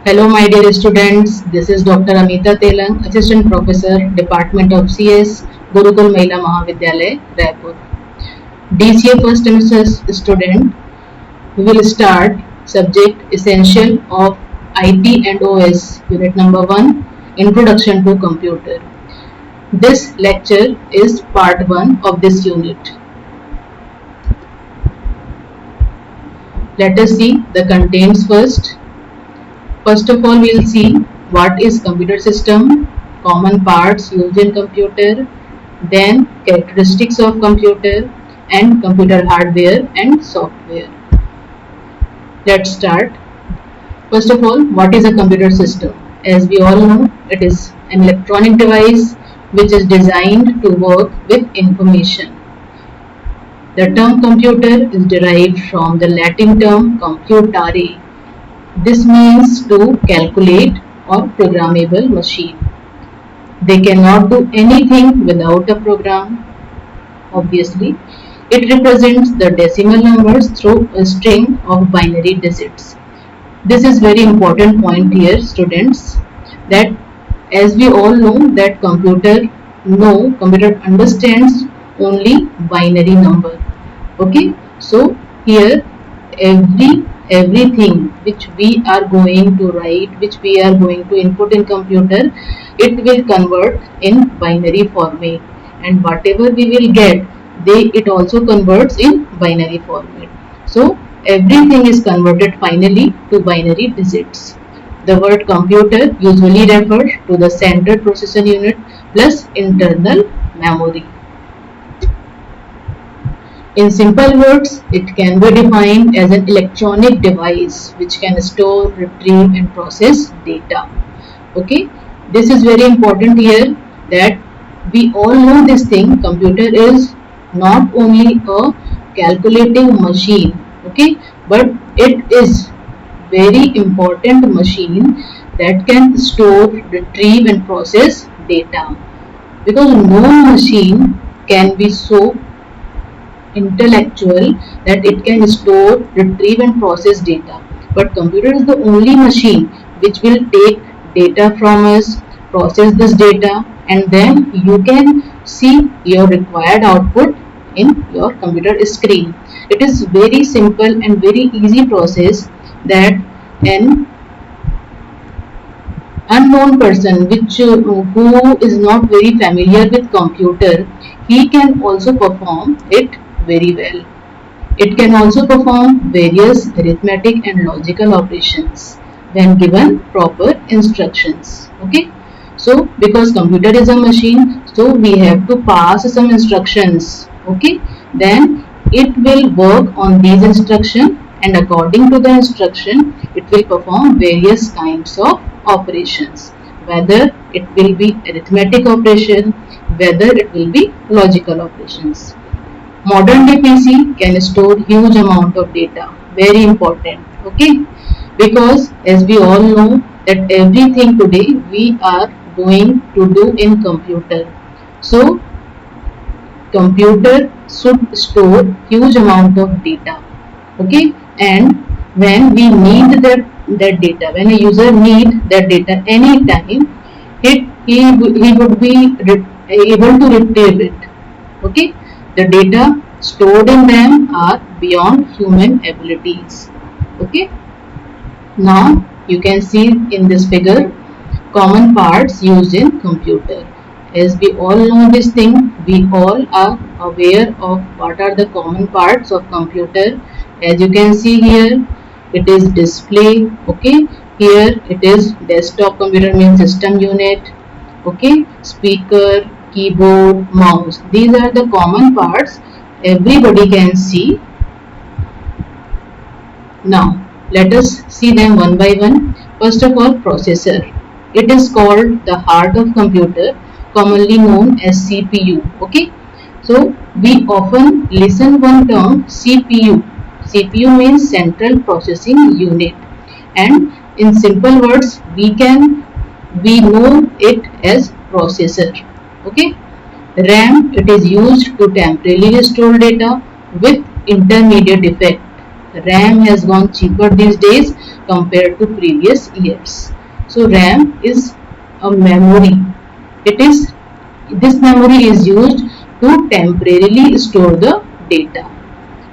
Hello, my dear students. This is Dr. Amita Telang, Assistant Professor, Department of CS, Gurukul Mahila Mahavidyalaya, Raipur. DCA first semester student, we will start subject Essential of IT and OS, unit number 1, Introduction to Computer. This lecture is part 1 of this unit. Let us see the contents first. First of all, we will see what is computer system, common parts used in computer, then characteristics of computer and computer hardware and software. Let's start. First of all, what is a computer system? As we all know, it is an electronic device which is designed to work with information. The term computer is derived from the Latin term computare. This means to calculate or programmable machine. They cannot do anything without a program. Obviously, it represents the decimal numbers through a string of binary digits. This is very important point here, students, that as we all know that computer understands only binary number. Okay, so here everything which we are going to write, which we are going to input in computer, it will convert in binary format, and whatever we will get, it also converts in binary format. So everything is converted finally to binary digits. The word computer usually refers to the central processing unit plus internal memory. In simple words, it can be defined as an electronic device which can store, retrieve and process data. Okay, this is very important here, that we all know this thing. Computer is not only a calculating machine, okay, but it is very important machine that can store, retrieve and process data, because no machine can be so intellectual that it can store, retrieve and process data. But computer is the only machine which will take data from us, process this data, and then you can see your required output in your computer screen. It is very simple and very easy process that an unknown person who is not very familiar with computer, he can also perform it very well. It can also perform various arithmetic and logical operations when given proper instructions. Okay, so because computer is a machine, so we have to pass some instructions. Okay, then it will work on these instructions, and according to the instruction it will perform various kinds of operations, whether it will be arithmetic operation, whether it will be logical operations. Modern day PC can store huge amount of data. Very important. Okay, because as we all know that everything today we are going to do in computer. So computer should store huge amount of data. Okay, and when we need that data, when a user need that data anytime, he would be able to retrieve it. Okay, the data stored in them are beyond human abilities. Okay, now you can see in this figure common parts used in computer. As we all know this thing, we all are aware of what are the common parts of computer. As you can see here, it is display. Okay, here it is desktop computer, means system unit. Okay, speaker, keyboard, mouse. These are the common parts everybody can see. Now let us see them one by one. First of all, processor. It is called the heart of computer, commonly known as CPU. Okay, so we often listen one term CPU. CPU means central processing unit, and in simple words we know it as processor. Okay, RAM, it is used to temporarily store data with intermediate effect. RAM has gone cheaper these days compared to previous years. So RAM is a memory. It is This memory is used to temporarily store the data.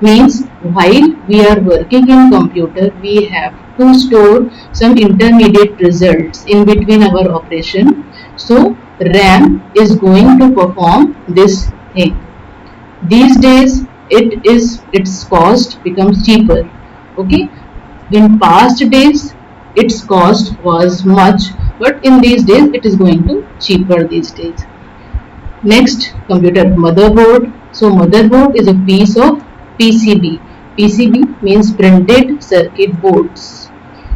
Means while we are working in computer, we have to store some intermediate results in between our operation. So RAM is going to perform this thing. These days its cost becomes cheaper. Okay, in past days its cost was much, but in these days it is going to cheaper these days. Next, computer motherboard. So motherboard is a piece of PCB. PCB means printed circuit boards.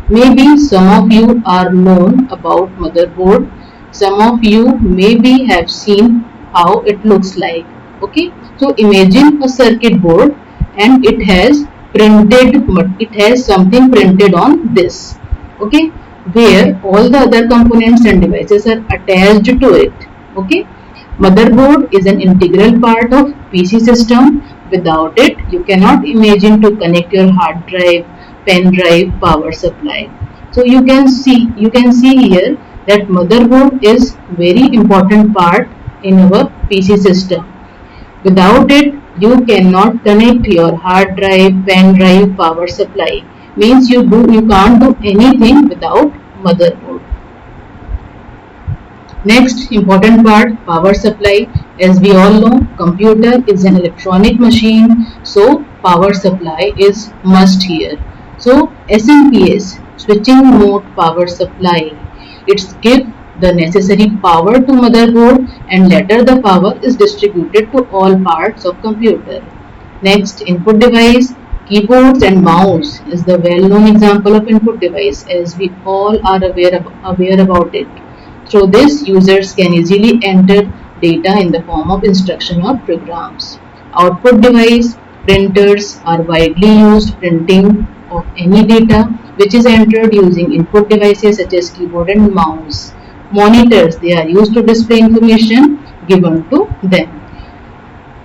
Maybe some of you are known about motherboard. Some of you maybe have seen how it looks like. Okay, so imagine a circuit board and it has something printed on this. Okay, where all the other components and devices are attached to it. Okay, motherboard is an integral part of PC system. Without it, you cannot imagine to connect your hard drive, pen drive, power supply. So you can see here that motherboard is very important part in our PC system. Without it, you cannot connect your hard drive, pen drive, power supply. Means you can't do anything without motherboard. Next important part, power supply. As we all know, computer is an electronic machine, so power supply is must here. So SMPS, switching mode power supply. It's give the necessary power to motherboard and later the power is distributed to all parts of computer. Next, input device. Keyboards and mouse is the well-known example of input device, as we all are aware about it. Through this, users can easily enter data in the form of instruction or programs. Output device, printers are widely used printing of any data which is entered using input devices such as keyboard and mouse. Monitors, they are used to display information given to them.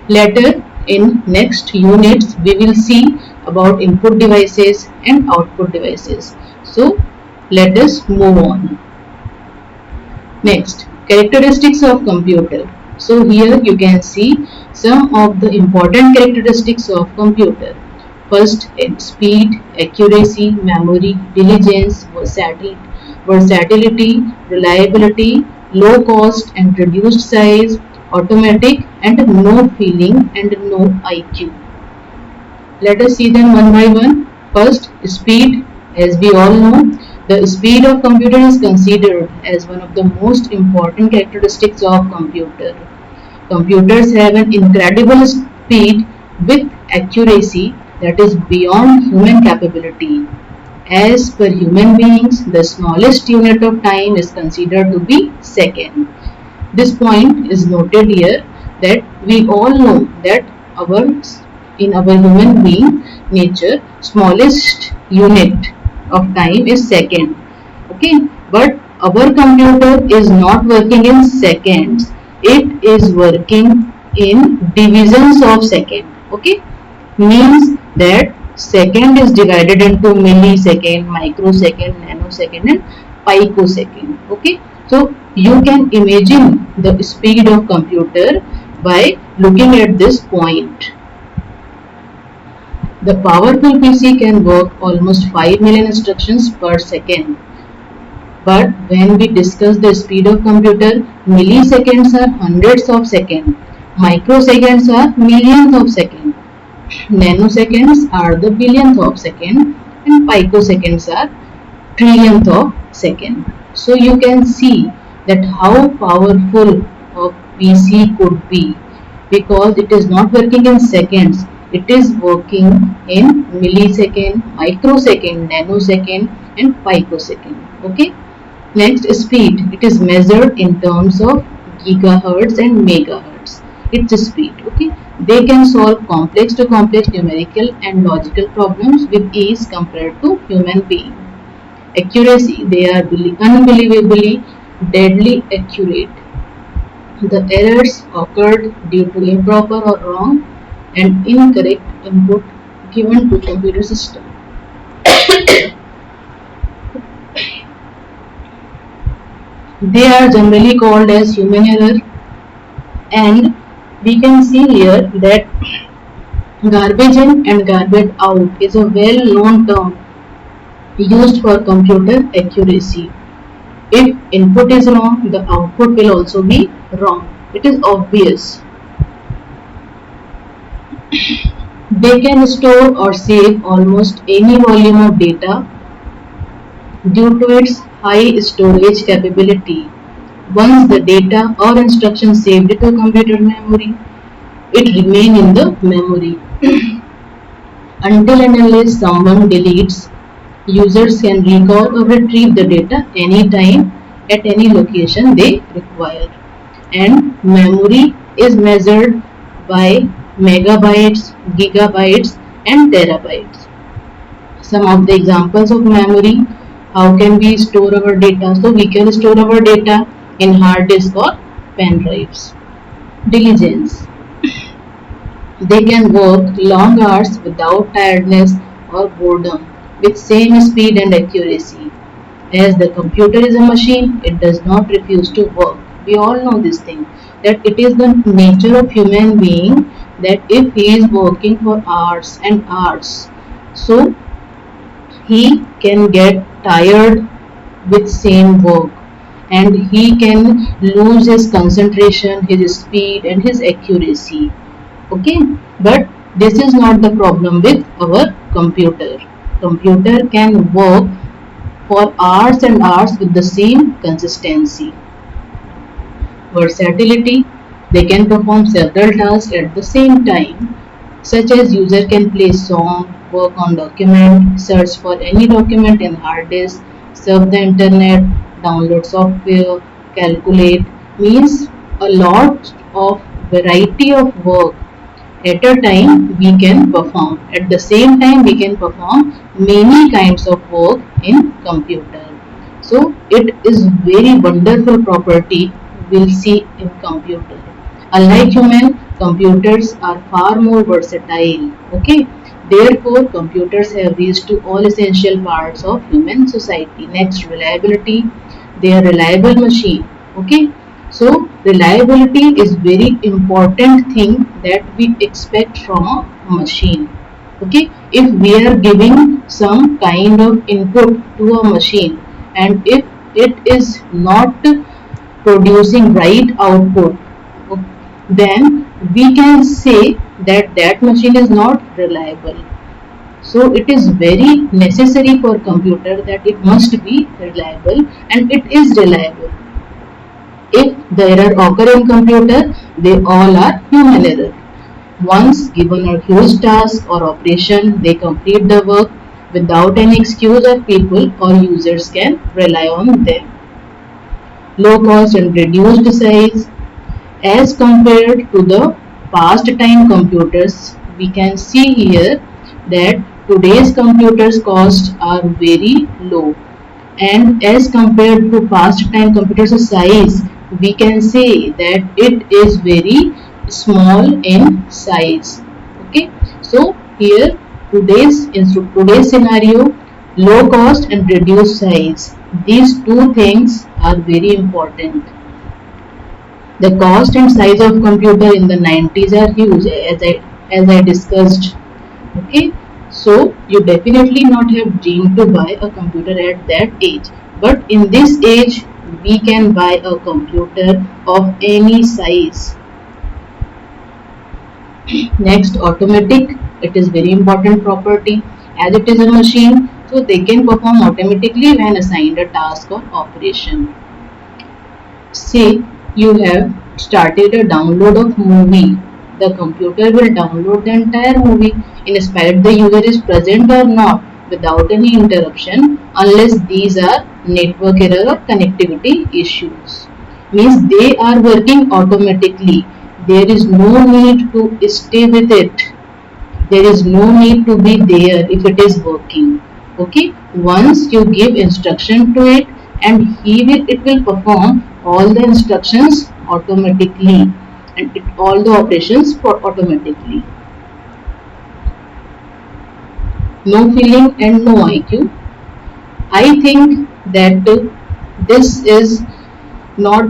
Later in next units we will see about input devices and output devices. So let us move on. Next, characteristics of computer. So here you can see some of the important characteristics of computer. First, speed, accuracy, memory, diligence, versatility, reliability, low cost and reduced size, automatic and no feeling and no IQ. Let us see them one by one. First, speed. As we all know, the speed of computer is considered as one of the most important characteristics of computer. Computers have an incredible speed with accuracy that is beyond human capability. As per human beings, the smallest unit of time is considered to be second. This point is noted here that we all know that our in our human being nature smallest unit of time is second. Okay, but our computer is not working in seconds, it is working in divisions of second. Okay, means that second is divided into millisecond, microsecond, nanosecond and picosecond. Okay, so you can imagine the speed of computer by looking at this point. The powerful PC can work almost 5 million instructions per second. But when we discuss the speed of computer, milliseconds are hundreds of seconds, microseconds are millions of seconds, nanoseconds are the billionth of second, and picoseconds are trillionth of second. So you can see that how powerful a PC could be, because it is not working in seconds, it is working in millisecond, microsecond, nanosecond and picosecond. Okay. Next, speed. It is measured in terms of gigahertz and megahertz. Its speed. Okay. They can solve complex to complex numerical and logical problems with ease compared to human being. Accuracy. They are unbelievably deadly accurate. The errors occurred due to improper or wrong and incorrect input given to computer system. They are generally called as human error, and we can see here that garbage in and garbage out is a well known term used for computer accuracy. If input is wrong, the output will also be wrong. It is obvious. They can store or save almost any volume of data due to its high storage capability. Once the data or instruction saved to computer memory, it remain in the memory. Until and unless someone deletes, users can recall or retrieve the data anytime at any location they require. And memory is measured by megabytes, gigabytes, and terabytes. Some of the examples of memory: how can we store our data? So we can store our data in hard disk or pen drives. Diligence: they can work long hours without tiredness or boredom with same speed and accuracy. As the computer is a machine, it does not refuse to work. We all know this thing, that it is the nature of human being that if he is working for hours and hours, so he can get tired with same work, and he can lose his concentration, his speed, and his accuracy. Okay, but this is not the problem with our computer. Computer can work for hours and hours with the same consistency. Versatility: they can perform several tasks at the same time, such as user can play song, work on document, search for any document in hard disk, surf the internet, download software, calculate. Means a lot of variety of work at a time we can perform. At the same time we can perform many kinds of work in computer. So it is very wonderful property we'll see in computer. Unlike human, computers are far more versatile. Okay. Therefore, computers have reached to all essential parts of human society. Next, reliability. They are reliable machine. Okay. So reliability is very important thing that we expect from a machine. Okay, if we are giving some kind of input to a machine, and if it is not producing right output, then we can say that that machine is not reliable. So it is very necessary for computer that it must be reliable, and it is reliable. If the error occur in computer, they all are human error. Once given a huge task or operation, they complete the work without any excuse, or people or users can rely on them. Low cost and reduced size. As compared to the past time computers, we can see here that today's computers cost are very low, and as compared to past time computers size, we can say that it is very small in size. Okay, so here today's scenario, low cost and reduced size, these two things are very important. The cost and size of computer in the 90s are huge, as I discussed. Okay, so you definitely not have dreamed to buy a computer at that age, but in this age we can buy a computer of any size. Next, automatic. It is very important property, as it is a machine, so they can perform automatically when assigned a task or operation. Say you have started a download of movie, the computer will download the entire movie in spite the user is present or not, without any interruption, unless these are network error or connectivity issues. Means they are working automatically. There is no need to stay with it. There is no need to be there if it is working. Okay, once you give instruction to it, and it will perform all the instructions automatically, and all the operations for automatically. no feeling and no IQ. I think that this is not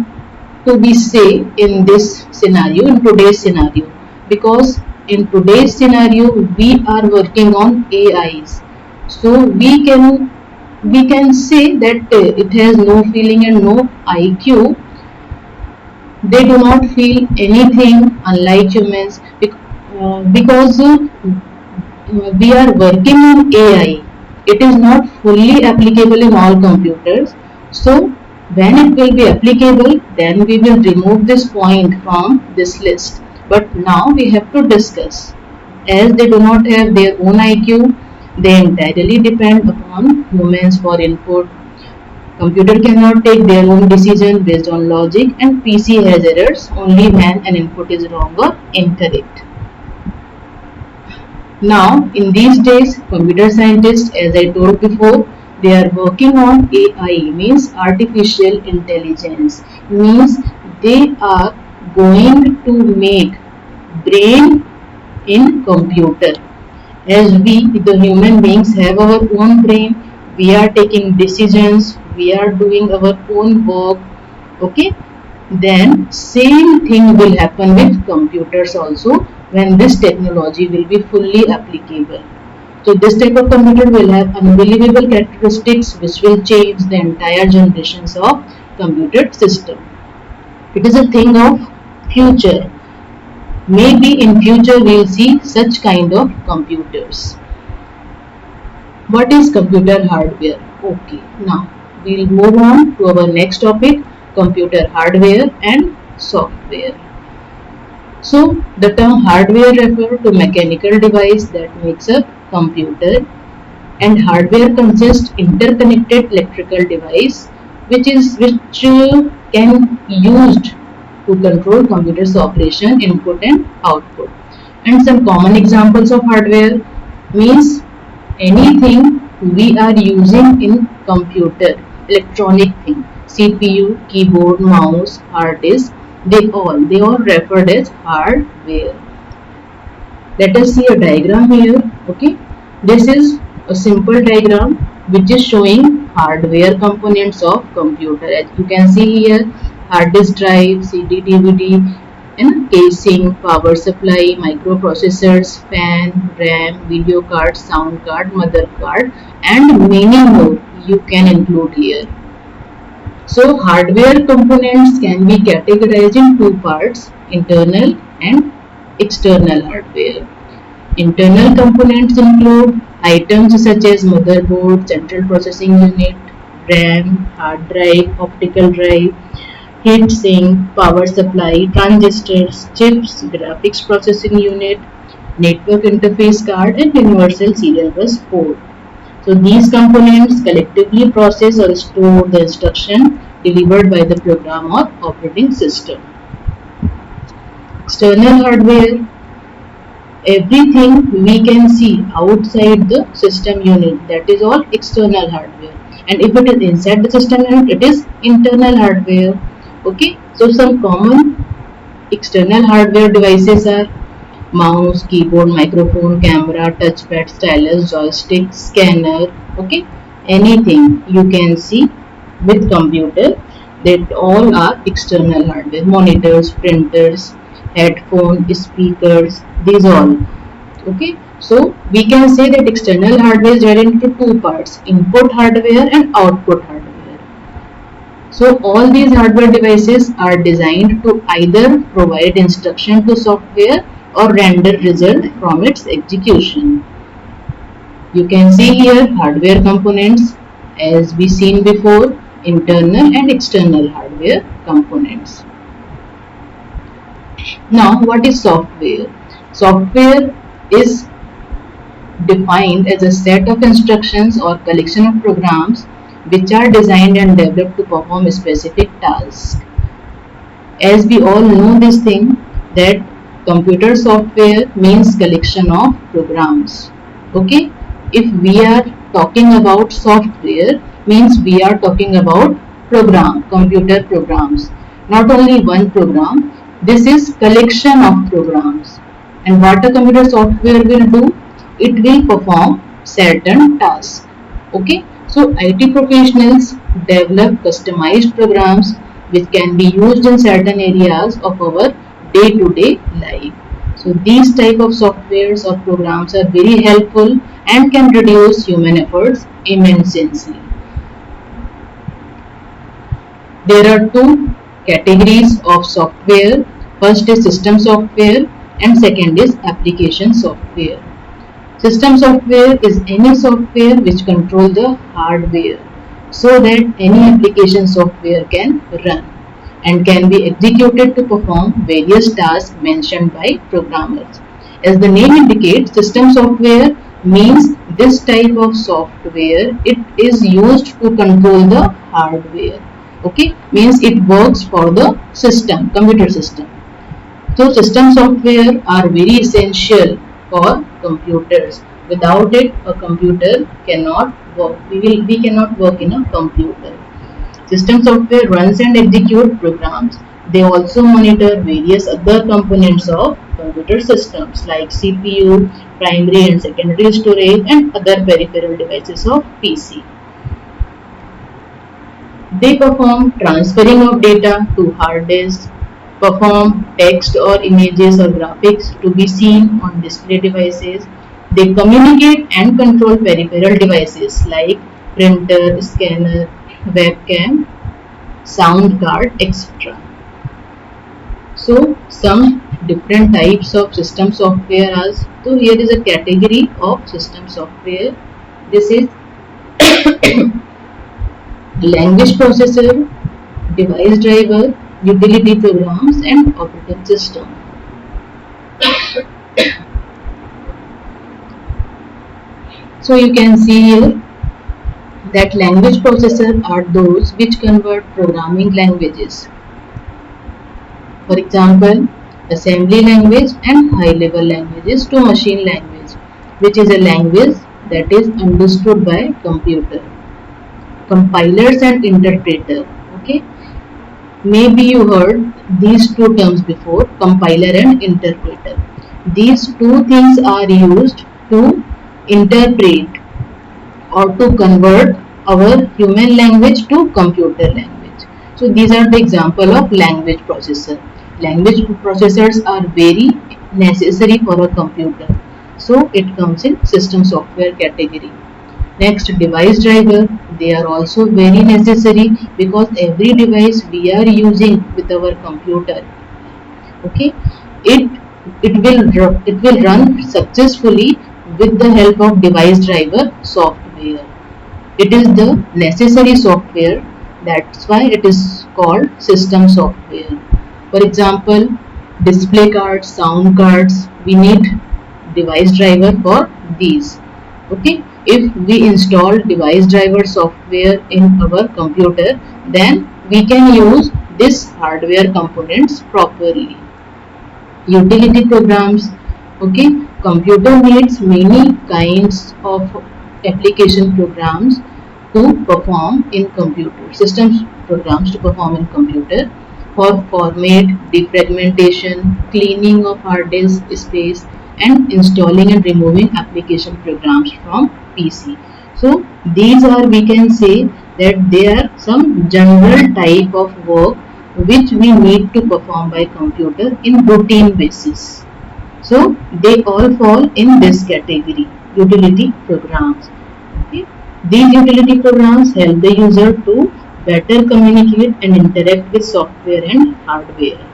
to be say in this scenario, in today's scenario, because in today's scenario we are working on AIs, so we can say that it has no feeling and no IQ. They do not feel anything unlike humans because we are working on AI. It is not fully applicable in all computers. So when it will be applicable, then we will remove this point from this list. But now we have to discuss. As they do not have their own IQ, they entirely depend upon humans for input. Computer cannot take their own decision based on logic, and PC has errors only when an input is wrong or incorrect. Now, in these days, computer scientists, as I told before, they are working on AI, means artificial intelligence, means they are going to make brain in computer. As we, the human beings, have our own brain, we are taking decisions, we are doing our own work, okay, then same thing will happen with computers also when this technology will be fully applicable. So this type of computer will have unbelievable characteristics which will change the entire generations of computer system. It is a thing of future. Maybe in future we'll see such kind of computers. What is computer hardware? Okay, now we'll move on to our next topic, computer hardware and software. So the term hardware refers to mechanical device that makes a computer, and hardware consists interconnected electrical device which can used to control computer's operation, input and output. And some common examples of hardware means anything we are using in computer, electronic thing, CPU, keyboard, mouse, hard disk, they all referred as hardware. Let us see a diagram here. Okay, this is a simple diagram which is showing hardware components of computer. As you can see here, hard disk drive, CD, DVD, and casing, power supply, microprocessors, fan, RAM, video card, sound card, mother card, and many more you can include here. So hardware components can be categorized in two parts, internal and external hardware. Internal components include items such as motherboard, central processing unit, RAM, hard drive, optical drive, heatsink, power supply, transistors, chips, graphics processing unit, network interface card, and universal serial bus port. So these components collectively process or store the instruction delivered by the program or operating system. External hardware, everything we can see outside the system unit, that is all external hardware, and if it is inside the system unit, it is internal hardware. Okay, so some common external hardware devices are mouse, keyboard, microphone, camera, touchpad, stylus, joystick, scanner. Okay, anything you can see with computer, that all are external hardware. Monitors, printers, headphone, speakers, these all. Okay, so we can say that external hardware is divided into two parts, input hardware and output hardware. So all these hardware devices are designed to either provide instruction to software or render result from its execution. You can see here hardware components as we seen before, internal and external hardware components. Now what is software? Software is defined as a set of instructions or collection of programs which are designed and developed to perform a specific task. As we all know this thing, that computer software means collection of programs. Okay, if we are talking about software, means we are talking about computer programs, not only one program. This is collection of programs. And what a computer software will do, it will perform certain tasks. Okay, so IT professionals develop customized programs which can be used in certain areas of our day-to-day life. So these type of softwares or programs are very helpful and can reduce human efforts immensely. There are two categories of software. First is system software and second is application software. System software is any software which control the hardware so that any application software can run and can be executed to perform various tasks mentioned by programmers. As the name indicates, system software means this type of software it is used to control the hardware. Okay, means it works for the system, computer system. So system software are very essential for computers. Without it, a computer cannot work. We cannot work in a computer. System software runs and execute programs. They also monitor various other components of computer systems like CPU, primary and secondary storage, and other peripheral devices of PC. They perform transferring of data to hard disks, perform text or images or graphics to be seen on display devices. They communicate and control peripheral devices like printer, scanner, webcam, sound card, etc. So some different types of system software are. So here is a category of system software. This is language processor, device driver, utility programs and operating system. So you can see here that language processor are those which convert programming languages. For example, assembly language and high level languages to machine language, which is a language that is understood by computer. Compilers and interpreter. Okay, maybe you heard these two terms before, compiler and interpreter. These two things are used to interpret or to convert our human language to computer language. So these are the example of language processor. Language processors are very necessary for a computer. So it comes in system software category. Next, device driver. They are also very necessary because every device we are using with our computer, okay, it it will run successfully with the help of device driver software. It is the necessary software. That's why it is called system software. For example, display cards, sound cards. We need device driver for these. Okay, if we install device driver software in our computer, then we can use this hardware components properly. Utility programs. Okay, computer needs many kinds of application programs to perform in computer, systems programs to perform in computer for format, defragmentation, cleaning of hard disk space and installing and removing application programs from PC. So these are, we can say that they are some general type of work which we need to perform by computer in routine basis. So they all fall in this category, utility programs. Okay. These utility programs help the user to better communicate and interact with software and hardware.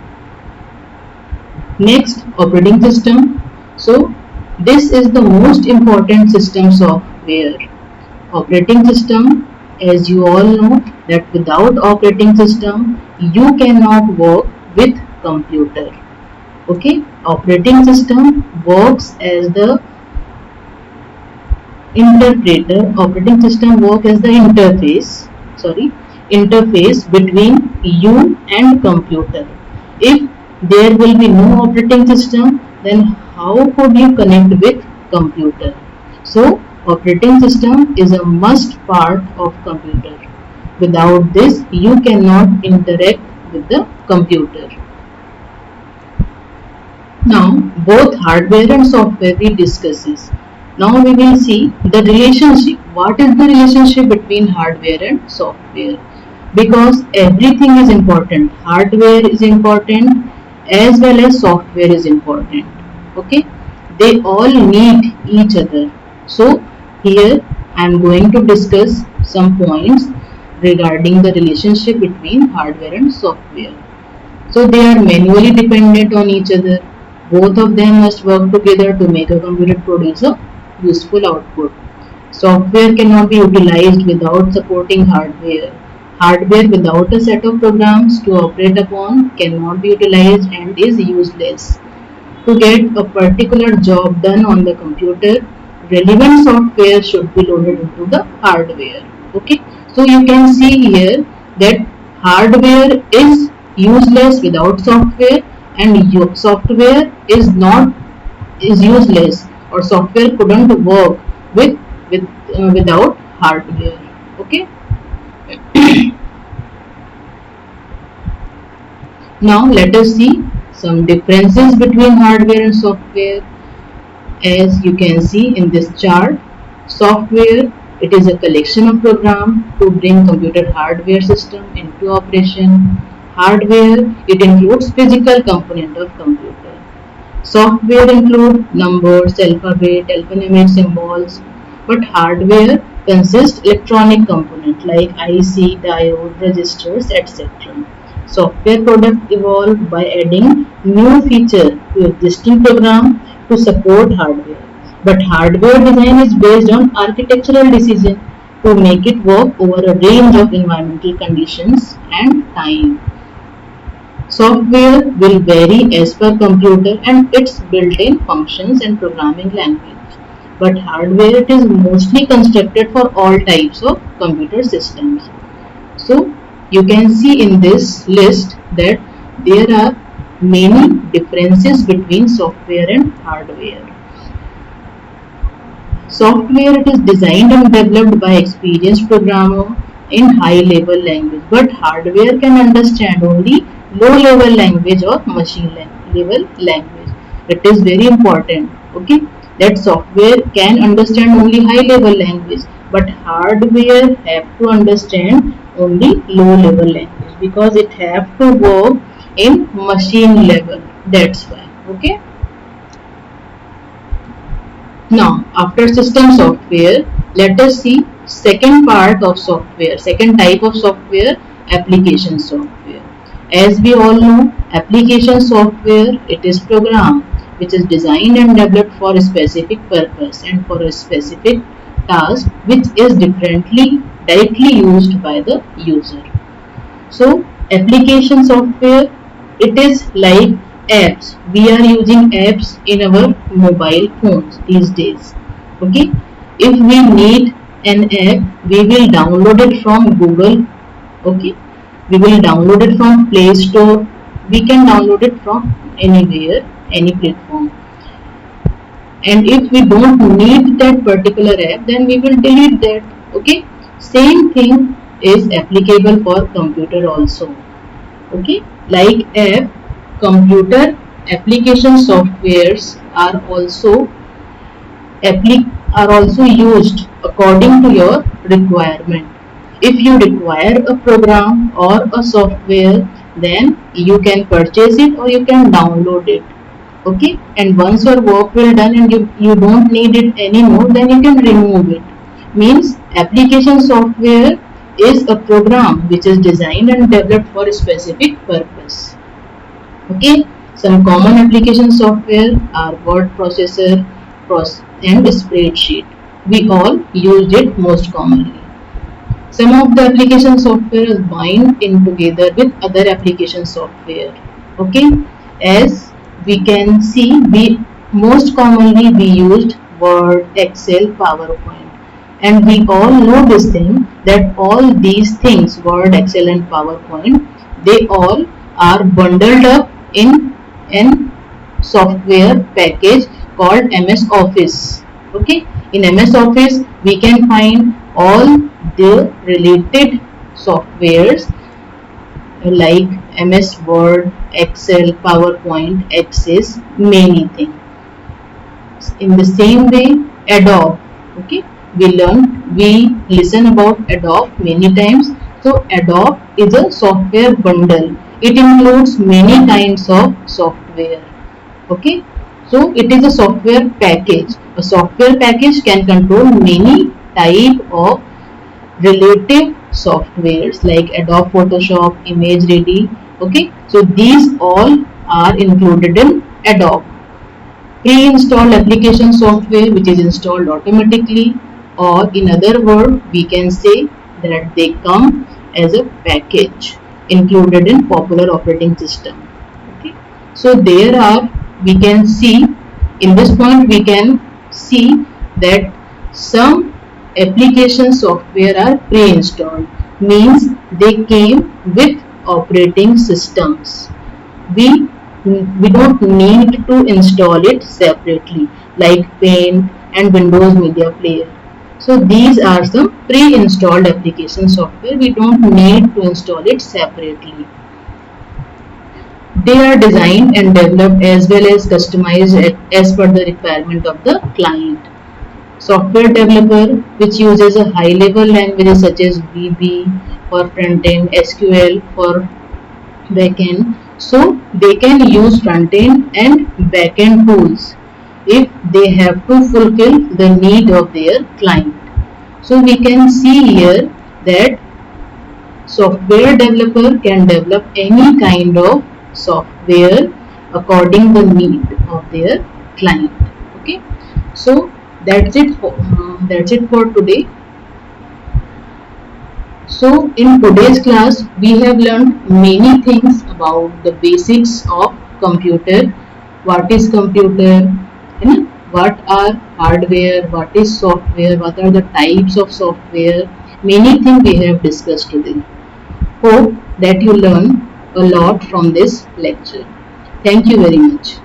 Next, operating system. So this is the most important system software. Operating system, as you all know that without operating system you cannot work with computer. Okay, operating system works as the interpreter. Operating system works as the interface between you and computer. If there will be no operating system, then how could you connect with computer? So operating system is a must part of computer. Without this you cannot interact with the computer. Now both hardware and software we discusses. Now we will see the relationship. What is the relationship between hardware and software? Because everything is important. Hardware is important as well as software is important. Okay, they all need each other. So here I am going to discuss some points regarding the relationship between hardware and software. So they are manually dependent on each other. Both of them must work together to make a computer produce a useful output. Software cannot be utilized without supporting hardware. Hardware without a set of programs to operate upon cannot be utilized and is useless. To get a particular job done on the computer, relevant software should be loaded into the hardware. Okay, so you can see here that hardware is useless without software, and software is useless, or software couldn't work with without hardware. Okay, now let us see some differences between hardware and software. As you can see in this chart, software, it is a collection of programs to bring computer hardware system into operation. Hardware, it includes physical component of computer. Software include numbers, alphabet, alphanumeric symbols, but hardware consists electronic component like IC, diode, registers, etc. Software product evolved by adding new feature to existing program to support hardware. But hardware design is based on architectural decision to make it work over a range of environmental conditions and time. Software will vary as per computer and its built-in functions and programming language. But hardware, it is mostly constructed for all types of computer systems. So you can see in this list that there are many differences between software and hardware. Software, it is designed and developed by experienced programmer in high level language, but hardware can understand only low level language or machine level language. It is very important, okay, that software can understand only high level language, but hardware have to understand only low level language because it have to work in machine level. That's why. Okay. Now, after system software, let us see second part of software, second type of software, application software. As we all know, application software, it is program which is designed and developed for a specific purpose and for a specific task which is directly used by the user. So application software, it is like apps. We are using apps in our mobile phones these days. Okay. If we need an app, we will download it from Google. Okay. We will download it from Play Store. We can download it from anywhere, any platform. And if we don't need that particular app, then we will delete that. Okay. Same thing is applicable for computer also. Okay, like app, computer application softwares are also used according to your requirement. If you require a program or a software, then you can purchase it or you can download it. Okay, and once your work will done and you don't need it anymore, then you can remove it. Means application software is a program which is designed and developed for a specific purpose. Okay, some common application software are word processor and spreadsheet. We all use it most commonly. Some of the application software is bind in together with other application software. Okay, as we can see, we most commonly we used Word, Excel, PowerPoint, and we all know this thing that all these things, Word, Excel, and PowerPoint, they all are bundled up in an software package called MS Office. Okay, in MS Office we can find all the related softwares like MS Word, Excel, PowerPoint, Access, many things. In the same way, Adobe. Okay, we listen about Adobe many times. So Adobe is a software bundle. It includes many kinds of software. Okay, so it is a software package. A software package can control many type of relative softwares like Adobe Photoshop, Image Ready. Okay, so these all are included in Adobe. Pre-installed application software which is installed automatically, or in other words we can say that they come as a package included in popular operating system. Okay, so there are, we can see, in this point we can see that some application software are pre-installed, means they came with operating systems. We we don't need to install it separately, like Paint and Windows Media Player. So these are some pre-installed application software, we don't need to install it separately. They are designed and developed as well as customized as per the requirement of the client. Software developer which uses a high level languages such as VB for front end, SQL for backend, so they can use front end and backend tools if they have to fulfill the need of their client. So we can see here that software developer can develop any kind of software according the need of their client. Okay, so that's it for today. So in today's class we have learned many things about the basics of computer. What is computer? And what are hardware? What is software? What are the types of software? Many things we have discussed today. Hope that you learn a lot from this lecture. Thank you very much.